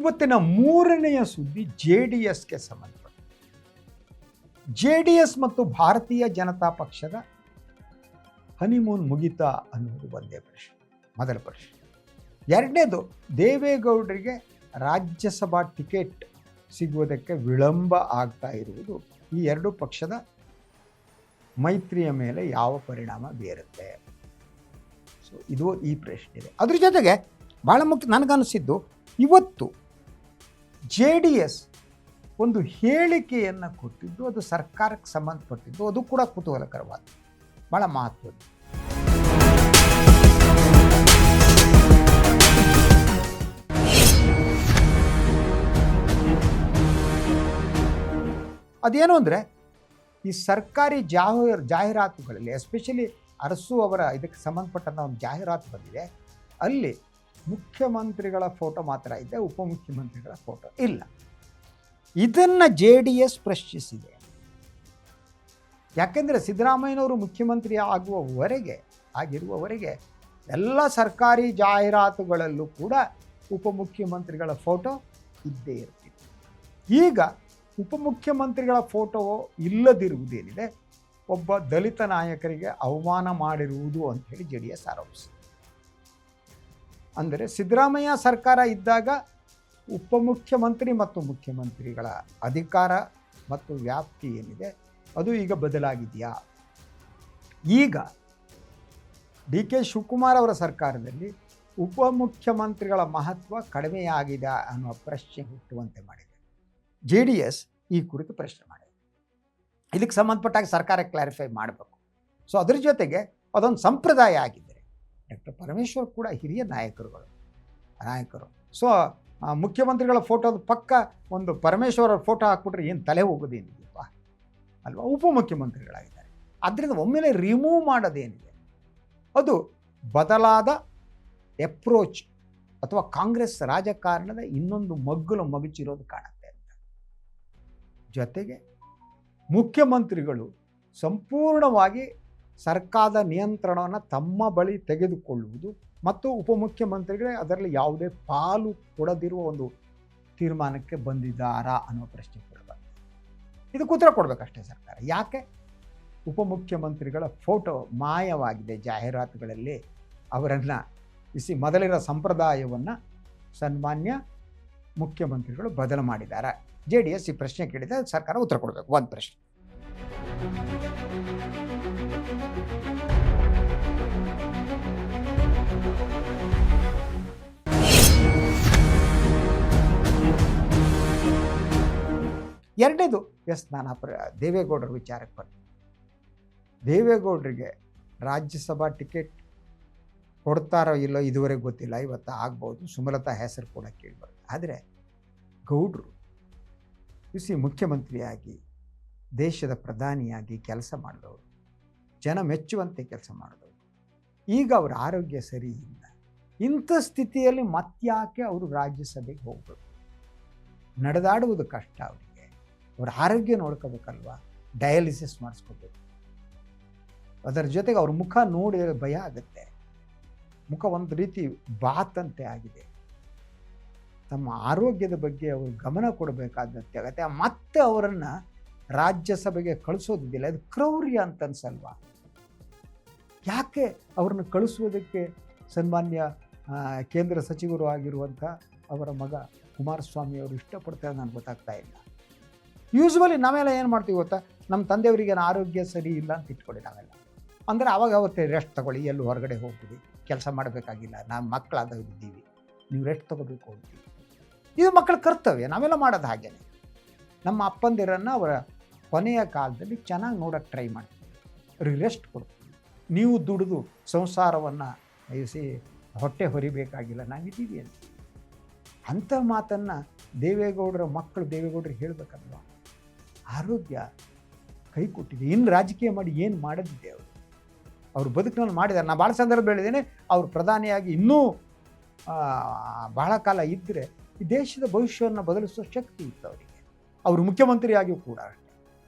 ಇವತ್ತಿನ ಮೂರನೆಯ ಸುದ್ದಿ JDSಗೆ ಸಂಬಂಧಪಟ್ಟ. JDS ಮತ್ತು ಭಾರತೀಯ ಜನತಾ ಪಕ್ಷದ ಹನಿಮೂನ್ ಮುಗಿತಾ ಅನ್ನೋದು ಒಂದೇ ಪ್ರಶ್ನೆ, ಮೊದಲ ಪ್ರಶ್ನೆ. ಎರಡನೇದು, ದೇವೇಗೌಡರಿಗೆ ರಾಜ್ಯಸಭಾ ಟಿಕೆಟ್ ಸಿಗುವುದಕ್ಕೆ ವಿಳಂಬ ಆಗ್ತಾ ಇರುವುದು ಈ ಎರಡು ಪಕ್ಷದ ಮೈತ್ರಿಯ ಮೇಲೆ ಯಾವ ಪರಿಣಾಮ ಬೀರುತ್ತೆ? ಸೊ ಇದು ಈ ಪ್ರಶ್ನೆ ಇದೆ. ಅದ್ರ ಜೊತೆಗೆ ಭಾಳ ಮುಖ್ಯ ನನಗನ್ನಿಸಿದ್ದು, ಇವತ್ತು JDS ಒಂದು ಹೇಳಿಕೆಯನ್ನು ಕೊಟ್ಟಿದ್ದು, ಅದು ಸರ್ಕಾರಕ್ಕೆ ಸಂಬಂಧಪಟ್ಟಿದ್ದು, ಅದು ಕೂಡ ಕುತೂಹಲಕರವಾದ, ಭಾಳ ಮಹತ್ವದ್ದು. ಅದೇನು ಅಂದರೆ, ಈ ಸರ್ಕಾರಿ ಜಾಹೀರಾತುಗಳಲ್ಲಿ ಎಸ್ಪೆಷಲಿ ಅರಸು ಅವರ ಇದಕ್ಕೆ ಸಂಬಂಧಪಟ್ಟಂಥ ಒಂದು ಜಾಹೀರಾತು ಬಂದಿದೆ. ಅಲ್ಲಿ ಮುಖ್ಯಮಂತ್ರಿಗಳ ಫೋಟೋ ಮಾತ್ರ ಇದೆ, ಉಪಮುಖ್ಯಮಂತ್ರಿಗಳ ಫೋಟೋ ಇಲ್ಲ. ಇದನ್ನು JDS ಪ್ರಶ್ನಿಸಿದೆ. ಯಾಕೆಂದರೆ ಸಿದ್ದರಾಮಯ್ಯನವರು ಮುಖ್ಯಮಂತ್ರಿ ಆಗಿರುವವರೆಗೆ ಎಲ್ಲ ಸರ್ಕಾರಿ ಜಾಹೀರಾತುಗಳಲ್ಲೂ ಕೂಡ ಉಪಮುಖ್ಯಮಂತ್ರಿಗಳ ಫೋಟೋ ಇದ್ದೇ ಇರ್ತಿತ್ತು. ಈಗ ಉಪಮುಖ್ಯಮಂತ್ರಿಗಳ ಫೋಟೋ ಇಲ್ಲದಿರುವುದೇನಿದೆ, ಒಬ್ಬ ದಲಿತ ನಾಯಕರಿಗೆ ಅವಮಾನ ಮಾಡಿರುವುದು ಅಂಥೇಳಿ JDS ಆರೋಪಿಸಿದೆ. ಅಂದರೆ ಸಿದ್ದರಾಮಯ್ಯ ಸರ್ಕಾರ ಇದ್ದಾಗ ಉಪಮುಖ್ಯಮಂತ್ರಿ ಮತ್ತು ಮುಖ್ಯಮಂತ್ರಿಗಳ ಅಧಿಕಾರ ಮತ್ತು ವ್ಯಾಪ್ತಿ ಏನಿದೆ ಅದು ಈಗ ಬದಲಾಗಿದೆಯಾ? ಈಗ DK ಶಿವಕುಮಾರ್ ಅವರ ಸರ್ಕಾರದಲ್ಲಿ ಉಪಮುಖ್ಯಮಂತ್ರಿಗಳ ಮಹತ್ವ ಕಡಿಮೆಯಾಗಿದೆ ಅನ್ನುವ ಪ್ರಶ್ನೆ ಹುಟ್ಟುವಂತೆ ಮಾಡಿದೆ. JDS ಈ ಕುರಿತು ಪ್ರಶ್ನೆ ಮಾಡಿದೆ. ಇದಕ್ಕೆ ಸಂಬಂಧಪಟ್ಟಾಗ ಸರ್ಕಾರ ಕ್ಲಾರಿಫೈ ಮಾಡಬೇಕು. ಸೊ ಅದ್ರ ಜೊತೆಗೆ ಅದೊಂದು ಸಂಪ್ರದಾಯ ಆಗಿದ್ದರೆ, ಡಾಕ್ಟರ್ ಪರಮೇಶ್ವರ್ ಕೂಡ ಹಿರಿಯ ನಾಯಕರು. ಸೊ ಮುಖ್ಯಮಂತ್ರಿಗಳ ಫೋಟೋದ ಪಕ್ಕ ಒಂದು ಪರಮೇಶ್ವರ ಫೋಟೋ ಹಾಕ್ಬಿಟ್ರೆ ಏನು ತಲೆ ಹೋಗೋದೇನಿದೆಯಪ್ಪ ಅಲ್ವಾ? ಉಪಮುಖ್ಯಮಂತ್ರಿಗಳಾಗಿದ್ದಾರೆ. ಅದರಿಂದ ಒಮ್ಮೆಲೆ ರಿಮೂವ್ ಮಾಡೋದೇನಿದೆ ಅದು ಬದಲಾದ ಅಪ್ರೋಚ್ ಅಥವಾ ಕಾಂಗ್ರೆಸ್ ರಾಜಕಾರಣದ ಇನ್ನೊಂದು ಮಗುಚಿರೋದು ಕಾಣುತ್ತೆ ಅಂತ. ಜೊತೆಗೆ ಮುಖ್ಯಮಂತ್ರಿಗಳು ಸಂಪೂರ್ಣವಾಗಿ ಸರ್ಕಾರದ ನಿಯಂತ್ರಣವನ್ನು ತಮ್ಮ ಬಳಿ ತೆಗೆದುಕೊಳ್ಳುವುದು ಮತ್ತು ಉಪಮುಖ್ಯಮಂತ್ರಿಗಳೇ ಅದರಲ್ಲಿ ಯಾವುದೇ ಪಾಲು ಕೊಡದಿರುವ ಒಂದು ತೀರ್ಮಾನಕ್ಕೆ ಬಂದಿದ್ದಾರಾ ಅನ್ನೋ ಪ್ರಶ್ನೆ ಕೂಡ ಬಂದಿದೆ. ಇದಕ್ಕೆ ಉತ್ತರ ಕೊಡಬೇಕಷ್ಟೇ ಸರ್ಕಾರ. ಯಾಕೆ ಉಪಮುಖ್ಯಮಂತ್ರಿಗಳ ಫೋಟೋ ಮಾಯವಾಗಿದೆ ಜಾಹೀರಾತುಗಳಲ್ಲಿ? ಅವರನ್ನು ಮೊದಲಿರೋ ಸಂಪ್ರದಾಯವನ್ನು ಸನ್ಮಾನ್ಯ ಮುಖ್ಯಮಂತ್ರಿಗಳು ಬದಲು ಮಾಡಿದ್ದಾರೆ. JDS ಈ ಪ್ರಶ್ನೆ ಕೇಳಿದೆ, ಸರ್ಕಾರ ಉತ್ತರ ಕೊಡಬೇಕು. ಒಂದು ಪ್ರಶ್ನೆ. ಎರಡನೇದು, ನಾನು ದೇವೇಗೌಡರ ವಿಚಾರಕ್ಕೆ ಬಂದೆ. ದೇವೇಗೌಡರಿಗೆ ರಾಜ್ಯಸಭಾ ಟಿಕೆಟ್ ಕೊಡ್ತಾರೋ ಇಲ್ಲೋ ಇದುವರೆಗೆ ಗೊತ್ತಿಲ್ಲ. ಇವತ್ತು ಆಗ್ಬೋದು, ಸುಮಲತಾ ಹೆಸರು ಕೂಡ ಕೇಳಿಬಾರ್ದು. ಆದರೆ ಗೌಡ್ರು ಮುಖ್ಯಮಂತ್ರಿಯಾಗಿ ದೇಶದ ಪ್ರಧಾನಿಯಾಗಿ ಕೆಲಸ ಮಾಡಿದವರು, ಜನ ಮೆಚ್ಚುವಂತೆ ಕೆಲಸ ಮಾಡಿದವರು. ಈಗ ಅವರ ಆರೋಗ್ಯ ಸರಿ ಇಲ್ಲ. ಇಂಥ ಸ್ಥಿತಿಯಲ್ಲಿ ಮತ್ತ್ಯಾಕೆ ಅವರು ರಾಜ್ಯಸಭೆಗೆ ಹೋಗಬೇಕು? ನಡೆದಾಡುವುದು ಕಷ್ಟ ಅವರಿಗೆ. ಅವ್ರ ಆರೋಗ್ಯ ನೋಡ್ಕೋಬೇಕಲ್ವ, ಡಯಾಲಿಸಿಸ್ ಮಾಡಿಸ್ಕೋಬೇಕು. ಅದರ ಜೊತೆಗೆ ಅವ್ರ ಮುಖ ನೋಡಿ ಭಯ ಆಗುತ್ತೆ. ಮುಖ ಒಂದು ರೀತಿ ಬಾತಂತೆ ಆಗಿದೆ. ತಮ್ಮ ಆರೋಗ್ಯದ ಬಗ್ಗೆ ಅವರು ಗಮನ ಕೊಡಬೇಕಾದಂತೆ ಆಗುತ್ತೆ. ಮತ್ತೆ ಅವರನ್ನು ರಾಜ್ಯಸಭೆಗೆ ಕಳಿಸೋದಿಲ್ಲ. ಅದು ಕ್ರೌರ್ಯ ಅಂತ ಅನ್ಸಲ್ವಾ? ಯಾಕೆ ಅವ್ರನ್ನ ಕಳಿಸುವುದಕ್ಕೆ ಸನ್ಮಾನ್ಯ ಕೇಂದ್ರ ಸಚಿವರು ಆಗಿರುವಂಥ ಅವರ ಮಗ ಕುಮಾರಸ್ವಾಮಿ ಅವರು ಇಷ್ಟಪಡ್ತಾರೆ ನನಗೆ ಗೊತ್ತಾಗ್ತಾ ಇಲ್ಲ. ಯೂಶ್ವಲಿ ನಾವೆಲ್ಲ ಏನು ಮಾಡ್ತೀವಿ ಗೊತ್ತಾ, ನಮ್ಮ ತಂದೆಯವರಿಗೆ ಆರೋಗ್ಯ ಸರಿ ಇಲ್ಲ ಅಂತ ಇಟ್ಕೊಳ್ಳಿ ನಾವೆಲ್ಲ. ಅಂದರೆ ಅವಾಗ ಅವತ್ತೇ ರೆಸ್ಟ್ ತಗೊಳ್ಳಿ, ಎಲ್ಲೂ ಹೊರಗಡೆ ಹೋಗ್ತೀವಿ, ಕೆಲಸ ಮಾಡಬೇಕಾಗಿಲ್ಲ, ನಾವು ಮಕ್ಕಳಾಗಿದ್ದೀವಿ, ನೀವು ರೆಸ್ಟ್ ತೊಗೋಬೇಕು ಹೋಗ್ತೀವಿ. ಇದು ಮಕ್ಕಳ ಕರ್ತವ್ಯ, ನಾವೆಲ್ಲ ಮಾಡೋದು ಹಾಗೇನೆ. ನಮ್ಮ ಅಪ್ಪಂದಿರನ್ನು ಅವರ ಕೊನೆಯ ಕಾಲದಲ್ಲಿ ಚೆನ್ನಾಗಿ ನೋಡೋಕ್ಕೆ ಟ್ರೈ ಮಾಡ್ತೀವಿ, ಅವ್ರಿಗೆ ರೆಸ್ಟ್ ಕೊಡ್ತೀವಿ. ನೀವು ದುಡಿದು ಸಂಸಾರವನ್ನು ಹೊಟ್ಟೆ ಹೊರಿಬೇಕಾಗಿಲ್ಲ, ನಾವಿದ್ದೀವಿ ಅಂತ. ಅಂಥ ಮಾತನ್ನು ದೇವೇಗೌಡರ ಮಕ್ಕಳು ದೇವೇಗೌಡರಿಗೆ ಹೇಳಬೇಕಲ್ವ? ಆರೋಗ್ಯ ಕೈ ಕೊಟ್ಟಿದೆ, ಇನ್ನು ರಾಜಕೀಯ ಮಾಡಿ ಏನು ಮಾಡೋದಿದೆ? ಅವರು ಬದುಕಿನಲ್ಲಿ ಮಾಡಿದ್ದಾರೆ. ನಾನು ಭಾಳ ಸಂದರ್ಭ ಹೇಳಿದ್ದೇನೆ, ಅವರು ಪ್ರಧಾನಿಯಾಗಿ ಇನ್ನೂ ಬಹಳ ಕಾಲ ಇದ್ದರೆ ಈ ದೇಶದ ಭವಿಷ್ಯವನ್ನು ಬದಲಿಸುವ ಶಕ್ತಿ ಇತ್ತು ಅವರಿಗೆ. ಅವರು ಮುಖ್ಯಮಂತ್ರಿಯಾಗಿಯೂ ಕೂಡ ಅಷ್ಟೇ.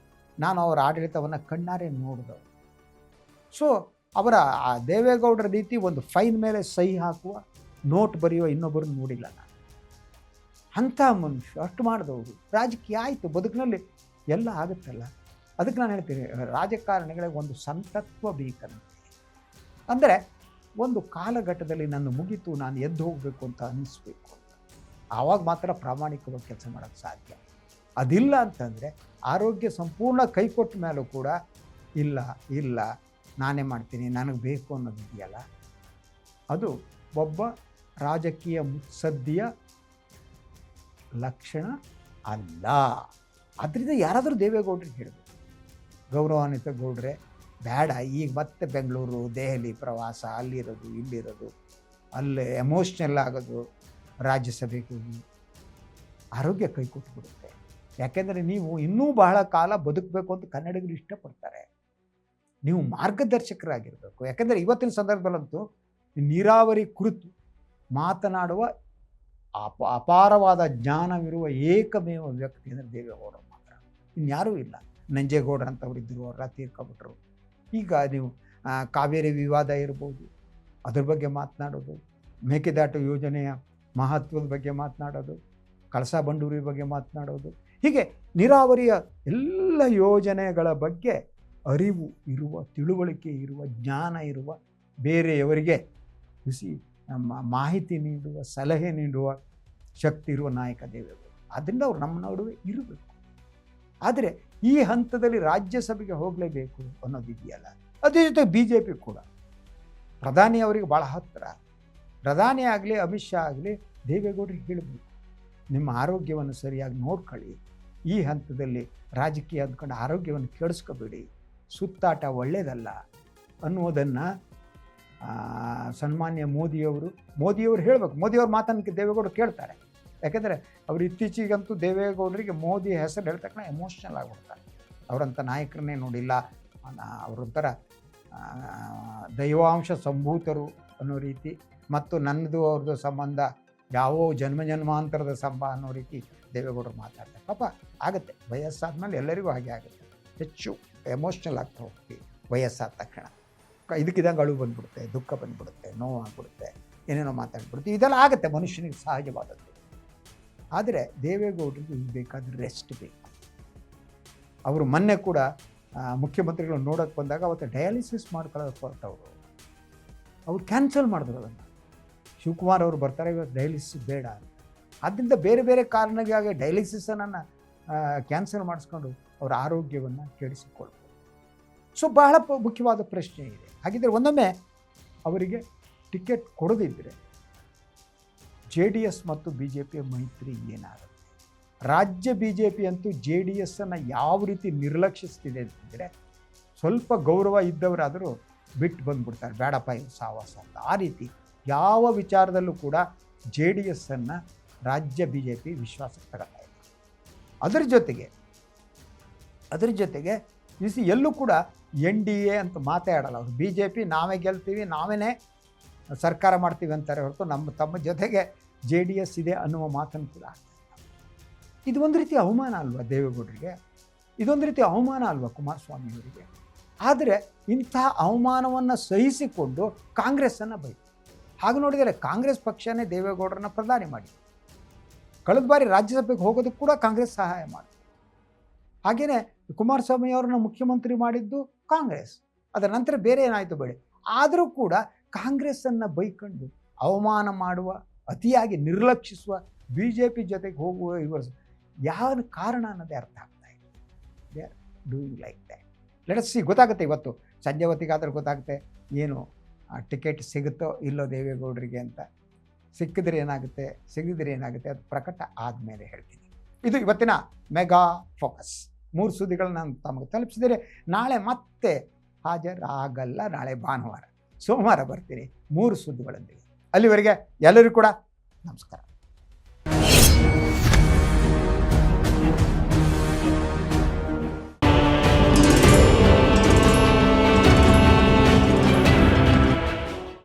ನಾನು ಅವರ ಆಡಳಿತವನ್ನು ಕಣ್ಣಾರೆ ನೋಡಿದವರು. ಸೊ ಅವರ ದೇವೇಗೌಡರ ರೀತಿ ಒಂದು ಫೈನ್ ಮೇಲೆ ಸಹಿ ಹಾಕುವ, ನೋಟ್ ಬರೆಯುವ ಇನ್ನೊಬ್ಬರನ್ನು ನೋಡಿಲ್ಲ ನಾನು. ಅಂಥ ಮನುಷ್ಯ ಅಷ್ಟು ಮಾಡಿದವರು. ರಾಜಕೀಯ ಆಯಿತು, ಬದುಕಿನಲ್ಲಿ ಎಲ್ಲ ಆಗುತ್ತಲ್ಲ. ಅದಕ್ಕೆ ನಾನು ಹೇಳ್ತೀನಿ, ರಾಜಕಾರಣಿಗಳಿಗೆ ಒಂದು ಸಂತತ್ವ ಬೇಕಂತೆ. ಅಂದರೆ ಒಂದು ಕಾಲಘಟ್ಟದಲ್ಲಿ ನನ್ನ ಮುಗೀತು, ನಾನು ಎದ್ದು ಹೋಗಬೇಕು ಅಂತ ಅನ್ನಿಸ್ಬೇಕು ಅಂತ. ಆವಾಗ ಮಾತ್ರ ಪ್ರಾಮಾಣಿಕವಾಗಿ ಕೆಲಸ ಮಾಡೋಕ್ಕೆ ಸಾಧ್ಯ. ಅದಿಲ್ಲ ಅಂತಂದರೆ ಆರೋಗ್ಯ ಸಂಪೂರ್ಣ ಕೈ ಕೊಟ್ಟ ಮೇಲೂ ಕೂಡ ಇಲ್ಲ ನಾನೇ ಮಾಡ್ತೀನಿ, ನನಗೆ ಬೇಕು ಅನ್ನೋದಿದೆಯಲ್ಲ, ಅದು ಒಬ್ಬ ರಾಜಕೀಯ ಮುತ್ಸದ್ದಿಯ ಲಕ್ಷಣ ಅಲ್ಲ. ಅದರಿಂದ ಯಾರಾದರೂ ದೇವೇಗೌಡರಿಗೆ ಹೇಳಬೇಕು, ಗೌರವಾನ್ವಿತ ಗೌಡ್ರೆ ಬೇಡ, ಈಗ ಮತ್ತೆ ಬೆಂಗಳೂರು ದೆಹಲಿ ಪ್ರವಾಸ, ಅಲ್ಲಿರೋದು ಇಲ್ಲಿರೋದು, ಅಲ್ಲೇ ಎಮೋಷ್ನಲ್ ಆಗೋದು, ರಾಜ್ಯಸಭೆಗೆ ಹೋಗಿ ಆರೋಗ್ಯ ಕೈ ಕೊಟ್ಟುಬಿಡುತ್ತೆ. ಯಾಕೆಂದರೆ ನೀವು ಇನ್ನೂ ಬಹಳ ಕಾಲ ಬದುಕಬೇಕು ಅಂತ ಕನ್ನಡಿಗರು ಇಷ್ಟಪಡ್ತಾರೆ. ನೀವು ಮಾರ್ಗದರ್ಶಕರಾಗಿರಬೇಕು. ಯಾಕೆಂದರೆ ಇವತ್ತಿನ ಸಂದರ್ಭದಲ್ಲಂತೂ ನೀರಾವರಿ ಕುರಿತು ಮಾತನಾಡುವ ಅಪಾರವಾದ ಜ್ಞಾನವಿರುವ ಏಕಮೇವ ವ್ಯಕ್ತಿ ಅಂದರೆ ದೇವೇಗೌಡರು ಮಾತ್ರ, ಇನ್ಯಾರೂ ಇಲ್ಲ. ನಂಜೇಗೌಡರು ಅಂತವ್ರು ಇದ್ದರು, ಅವರ ತೀರ್ಕೊಂಡ್ಬಿಟ್ರು. ಈಗ ನೀವು ಕಾವೇರಿ ವಿವಾದ ಇರ್ಬೋದು, ಅದ್ರ ಬಗ್ಗೆ ಮಾತನಾಡೋದು, ಮೇಕೆದಾಟು ಯೋಜನೆಯ ಮಹತ್ವದ ಬಗ್ಗೆ ಮಾತನಾಡೋದು, ಕಳಸಾ ಬಂಡೂರಿ ಬಗ್ಗೆ ಮಾತನಾಡೋದು, ಹೀಗೆ ನೀರಾವರಿಯ ಎಲ್ಲ ಯೋಜನೆಗಳ ಬಗ್ಗೆ ಅರಿವು ಇರುವ, ತಿಳುವಳಿಕೆ ಇರುವ, ಜ್ಞಾನ ಇರುವ, ಬೇರೆಯವರಿಗೆ ಮಾಹಿತಿ ನೀಡುವ, ಸಲಹೆ ನೀಡುವ ಶಕ್ತಿ ಇರುವ ನಾಯಕ ದೇವೇಗೌಡರು. ಆದ್ದರಿಂದ ಅವರು ನಮ್ಮ ನಡುವೆ ಇರಬೇಕು. ಆದರೆ ಈ ಹಂತದಲ್ಲಿ ರಾಜ್ಯಸಭೆಗೆ ಹೋಗಲೇಬೇಕು ಅನ್ನೋದಿದೆಯಲ್ಲ, ಅದೇ ಜೊತೆ BJP ಕೂಡ ಪ್ರಧಾನಿ ಅವರಿಗೆ ಭಾಳ ಹತ್ತಿರ. ಪ್ರಧಾನಿ ಆಗಲಿ ಅಮಿತ್ ಶಾ ಆಗಲಿ ದೇವೇಗೌಡರಿಗೆ ಹೇಳಬೇಕು, ನಿಮ್ಮ ಆರೋಗ್ಯವನ್ನು ಸರಿಯಾಗಿ ನೋಡ್ಕೊಳ್ಳಿ, ಈ ಹಂತದಲ್ಲಿ ರಾಜಕೀಯ ಅಂದ್ಕೊಂಡು ಆರೋಗ್ಯವನ್ನು ಕೆಡಿಸ್ಕೋಬೇಡಿ, ಸುತ್ತಾಟ ಒಳ್ಳೆಯದಲ್ಲ ಅನ್ನೋದನ್ನು ಸನ್ಮಾನ್ಯ ಮೋದಿಯವರು ಹೇಳಬೇಕು. ಮೋದಿಯವ್ರ ಮಾತನ್ನು ದೇವೇಗೌಡರು ಕೇಳ್ತಾರೆ. ಯಾಕೆಂದರೆ ಅವರು ಇತ್ತೀಚೆಗಂತೂ ದೇವೇಗೌಡರಿಗೆ ಮೋದಿ ಹೆಸರು ಹೇಳಿದ ತಕ್ಷಣ ಎಮೋಷ್ನಲ್ ಆಗಿಬಿಡ್ತಾರೆ. ಅವರಂಥ ನಾಯಕರನ್ನೇ ನೋಡಿಲ್ಲ, ಅವರೊಂಥರ ದೈವಾಂಶ ಸಂಭೂತರು ಅನ್ನೋ ರೀತಿ, ಮತ್ತು ನನ್ನದು ಅವ್ರದ್ದು ಸಂಬಂಧ ಯಾವ ಜನ್ಮಾಂತರದ ಸಂಬ ಅನ್ನೋ ರೀತಿ ದೇವೇಗೌಡರು ಮಾತಾಡ್ತಾರೆ. ಪಾಪ ಆಗುತ್ತೆ, ವಯಸ್ಸಾದ್ಮೇಲೆ ಎಲ್ಲರಿಗೂ ಹಾಗೆ ಆಗುತ್ತೆ, ಹೆಚ್ಚು ಎಮೋಷ್ನಲ್ ಆಗ್ತಾ ಹೋಗ್ತೀವಿ ವಯಸ್ಸಾದ ತಕ್ಷಣ. ಇದಕ್ಕಿದ್ದಂಗೆ ಅಳು ಬಂದ್ಬಿಡುತ್ತೆ, ದುಃಖ ಬಂದ್ಬಿಡುತ್ತೆ, ನೋವಾಗ್ಬಿಡುತ್ತೆ, ಏನೇನೋ ಮಾತಾಡ್ಬಿಡುತ್ತೆ, ಇದೆಲ್ಲ ಆಗುತ್ತೆ, ಮನುಷ್ಯನಿಗೆ ಸಹಜವಾದದ್ದು. ಆದರೆ ದೇವೇಗೌಡರಿಗೆ ಈಗ ಬೇಕಾದ್ರೆ ರೆಸ್ಟ್ ಬೇಕು. ಅವರು ಮೊನ್ನೆ ಕೂಡ ಮುಖ್ಯಮಂತ್ರಿಗಳು ನೋಡೋಕ್ಕೆ ಬಂದಾಗ ಅವತ್ತು ಡಯಾಲಿಸಿಸ್ ಮಾಡ್ಕೊಳ್ಳೋಕೆ ಹೊರಟವರು, ಅವ್ರು ಕ್ಯಾನ್ಸಲ್ ಮಾಡಿದ್ರು ಅದನ್ನು. ಶಿವಕುಮಾರ್ ಅವರು ಬರ್ತಾರೆ, ಇವತ್ತು ಡಯಾಲಿಸಿಸ್ ಬೇಡ ಅಂತ. ಆದ್ದರಿಂದ ಬೇರೆ ಬೇರೆ ಕಾರಣಕ್ಕಾಗಿ ಡಯಾಲಿಸಿಸನ್ನು ಕ್ಯಾನ್ಸಲ್ ಮಾಡಿಸ್ಕೊಂಡು ಅವರ ಆರೋಗ್ಯವನ್ನು ಕೆಡಿಸಿಕೊಳ್ಬೋದು. ಸೊ ಬಹಳ ಮುಖ್ಯವಾದ ಪ್ರಶ್ನೆ ಇದೆ. ಹಾಗಿದ್ದರೆ ಒಂದೊಮ್ಮೆ ಅವರಿಗೆ ಟಿಕೆಟ್ ಕೊಡದಿದ್ದರೆ JDS ಮತ್ತು BJP ಮೈತ್ರಿ ಏನಾಗುತ್ತೆ? ರಾಜ್ಯ BJP ಅಂತೂ JDS ಯಾವ ರೀತಿ ನಿರ್ಲಕ್ಷಿಸ್ತಿದೆ ಅಂತಂದರೆ, ಸ್ವಲ್ಪ ಗೌರವ ಇದ್ದವರಾದರೂ ಬಿಟ್ಟು ಬಂದುಬಿಡ್ತಾರೆ, ಬೇಡಪ್ಪ ಇದು ಸಾವಾಸ ಅಂತ. ಆ ರೀತಿ ಯಾವ ವಿಚಾರದಲ್ಲೂ ಕೂಡ JDS ರಾಜ್ಯ BJP ವಿಶ್ವಾಸಕ್ಕೆ ತಗೊಳ್ತಾ ಇದೆ. ಅದರ ಜೊತೆಗೆ ಎಲ್ಲೂ ಕೂಡ NDA ಅಂತ ಮಾತಾಡಲ್ಲ ಅವರು. BJP ನಾವೇ ಗೆಲ್ತೀವಿ, ನಾವೇ ಸರ್ಕಾರ ಮಾಡ್ತೀವಿ ಅಂತಾರೆ ಹೊರತು ತಮ್ಮ ಜೊತೆಗೆ JDS ಇದೆ ಅನ್ನುವ ಮಾತನ್ನು ಕೂಡ ಆಗ್ತದೆ. ಇದು ಒಂದು ರೀತಿ ಅವಮಾನ ಅಲ್ವಾ ದೇವೇಗೌಡರಿಗೆ? ಇದೊಂದು ರೀತಿ ಅವಮಾನ ಅಲ್ವಾ ಕುಮಾರಸ್ವಾಮಿಯವರಿಗೆ? ಆದರೆ ಇಂತಹ ಅವಮಾನವನ್ನು ಸಹಿಸಿಕೊಂಡು ಕಾಂಗ್ರೆಸ್ಸನ್ನು ಬೈತು. ಹಾಗೆ ನೋಡಿದರೆ ಕಾಂಗ್ರೆಸ್ ಪಕ್ಷನೇ ದೇವೇಗೌಡರನ್ನ ಪ್ರಧಾನಿ ಮಾಡಿ, ಕಳೆದ ಬಾರಿ ರಾಜ್ಯಸಭೆಗೆ ಹೋಗೋದಕ್ಕೆ ಕೂಡ ಕಾಂಗ್ರೆಸ್ ಸಹಾಯ ಮಾಡಿತು. ಹಾಗೆಯೇ ಕುಮಾರಸ್ವಾಮಿಯವರನ್ನ ಮುಖ್ಯಮಂತ್ರಿ ಮಾಡಿದ್ದು ಕಾಂಗ್ರೆಸ್. ಅದರ ನಂತರ ಬೇರೆ ಏನಾಯಿತು ಬೇಡ. ಆದರೂ ಕೂಡ ಕಾಂಗ್ರೆಸ್ಸನ್ನು ಬೈಕೊಂಡು ಅವಮಾನ ಮಾಡುವ, ಅತಿಯಾಗಿ ನಿರ್ಲಕ್ಷಿಸುವ, BJP ಜೊತೆಗೆ ಹೋಗುವ ಇವರು ಯಾವ ಕಾರಣ ಅನ್ನೋದೇ ಅರ್ಥ ಆಗ್ತಾ ಇದೆ. They are doing like that. Let's see, ಗೊತ್ತಾಗುತ್ತೆ. ಇವತ್ತು ಸಂಜೆ ಹೊತ್ತಿಗಾದ್ರೆ ಗೊತ್ತಾಗುತ್ತೆ ಏನು ಟಿಕೆಟ್ ಸಿಗುತ್ತೋ ಇಲ್ಲೋ ದೇವೇಗೌಡರಿಗೆ ಅಂತ. ಸಿಕ್ಕಿದ್ರೆ ಏನಾಗುತ್ತೆ, ಸಿಗದಿದ್ರೆ ಏನಾಗುತ್ತೆ, ಅದು ಪ್ರಕಟ ಆದಮೇಲೆ ಹೇಳ್ತೀನಿ. ಇದು ಇವತ್ತಿನ ಮೆಗಾ ಫೋಕಸ್. 3 ಸುದ್ದಿಗಳನ್ನ ನಾನು ತಮಗೆ ತಲುಪಿಸಿದರೆ ನಾಳೆ ಮತ್ತೆ ಹಾಜರಾಗಲ್ಲ. ನಾಳೆ ಭಾನುವಾರ, ಸೋಮವಾರ ಬರ್ತೀನಿ 3 ಸುದ್ದಿಗಳೊಂದಿಗೆ. ಅಲ್ಲಿವರೆಗೆ ಎಲ್ಲರಿಗೂ ಕೂಡ ನಮಸ್ಕಾರ.